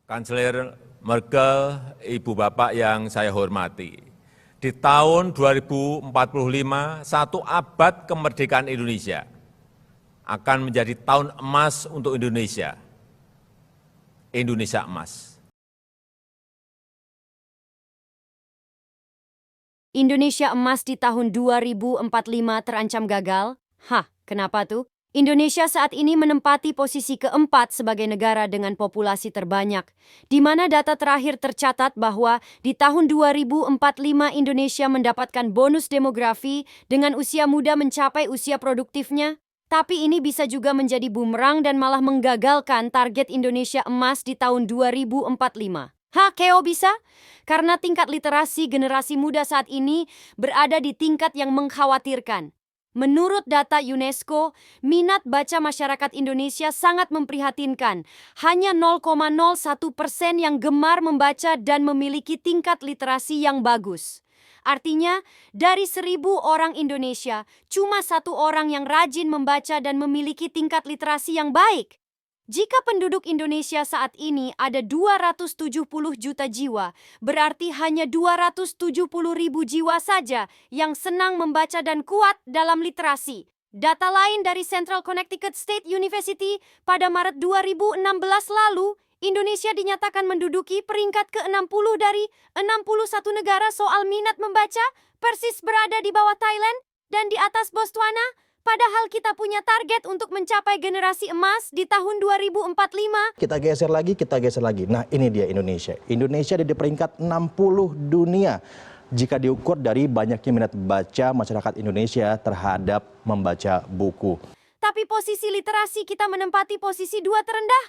Kanselir Merkel, Ibu Bapak yang saya hormati, di tahun 2045, satu abad kemerdekaan Indonesia akan menjadi tahun emas untuk Indonesia, Indonesia emas. Indonesia emas di tahun 2045 terancam gagal? Hah, kenapa tuh? Indonesia saat ini menempati posisi keempat sebagai negara dengan populasi terbanyak, di mana data terakhir tercatat bahwa di tahun 2045 Indonesia mendapatkan bonus demografi dengan usia muda mencapai usia produktifnya. Tapi ini bisa juga menjadi bumerang dan malah menggagalkan target Indonesia emas di tahun 2045. Keo bisa? Karena tingkat literasi generasi muda saat ini berada di tingkat yang mengkhawatirkan. Menurut data UNESCO, minat baca masyarakat Indonesia sangat memprihatinkan. Hanya 0,01% yang gemar membaca dan memiliki tingkat literasi yang bagus. Artinya, dari 1.000 orang Indonesia, cuma 1 orang yang rajin membaca dan memiliki tingkat literasi yang baik. Jika penduduk Indonesia saat ini ada 270 juta jiwa, berarti hanya 270 ribu jiwa saja yang senang membaca dan kuat dalam literasi. Data lain dari Central Connecticut State University pada Maret 2016 lalu, Indonesia dinyatakan menduduki peringkat ke-60 dari 61 negara soal minat membaca, persis berada di bawah Thailand dan di atas Botswana. Padahal kita punya target untuk mencapai generasi emas di tahun 2045. Kita geser lagi. Nah, ini dia Indonesia. Indonesia ada di peringkat 60 dunia jika diukur dari banyaknya minat baca masyarakat Indonesia terhadap membaca buku. Tapi posisi literasi kita menempati posisi 2 terendah.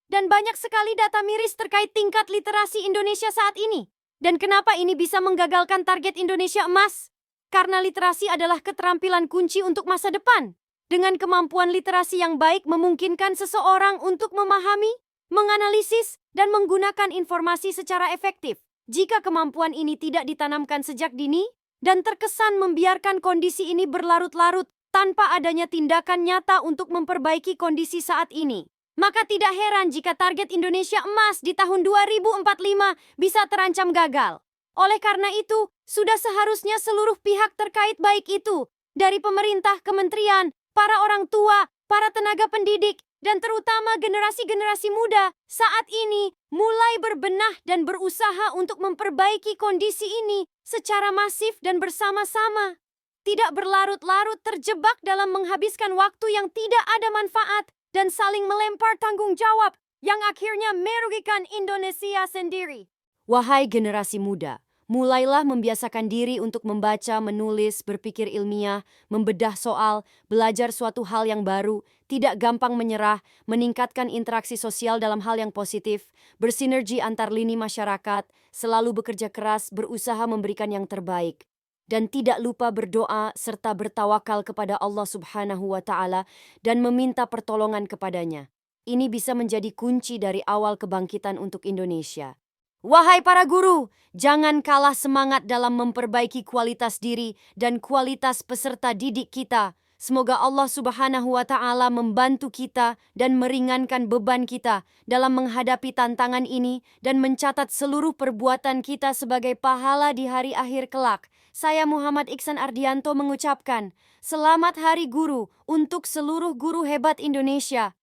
Dan banyak sekali data miris terkait tingkat literasi Indonesia saat ini. Dan kenapa ini bisa menggagalkan target Indonesia emas? Karena literasi adalah keterampilan kunci untuk masa depan. Dengan kemampuan literasi yang baik memungkinkan seseorang untuk memahami, menganalisis, dan menggunakan informasi secara efektif. Jika kemampuan ini tidak ditanamkan sejak dini, dan terkesan membiarkan kondisi ini berlarut-larut tanpa adanya tindakan nyata untuk memperbaiki kondisi saat ini, maka tidak heran jika target Indonesia emas di tahun 2045 bisa terancam gagal. Oleh karena itu, sudah seharusnya seluruh pihak terkait baik itu, dari pemerintah, kementerian, para orang tua, para tenaga pendidik, dan terutama generasi-generasi muda, saat ini mulai berbenah dan berusaha untuk memperbaiki kondisi ini secara masif dan bersama-sama. Tidak berlarut-larut terjebak dalam menghabiskan waktu yang tidak ada manfaat dan saling melempar tanggung jawab yang akhirnya merugikan Indonesia sendiri. Wahai generasi muda, mulailah membiasakan diri untuk membaca, menulis, berpikir ilmiah, membedah soal, belajar suatu hal yang baru, tidak gampang menyerah, meningkatkan interaksi sosial dalam hal yang positif, bersinergi antar lini masyarakat, selalu bekerja keras, berusaha memberikan yang terbaik. Dan tidak lupa berdoa serta bertawakal kepada Allah Subhanahu wa Ta'ala dan meminta pertolongan kepadanya. Ini bisa menjadi kunci dari awal kebangkitan untuk Indonesia. Wahai para guru, jangan kalah semangat dalam memperbaiki kualitas diri dan kualitas peserta didik kita. Semoga Allah Subhanahu wa Ta'ala membantu kita dan meringankan beban kita dalam menghadapi tantangan ini dan mencatat seluruh perbuatan kita sebagai pahala di hari akhir kelak. Saya Muhammad Iksan Ardianto mengucapkan, Selamat Hari Guru untuk seluruh guru hebat Indonesia.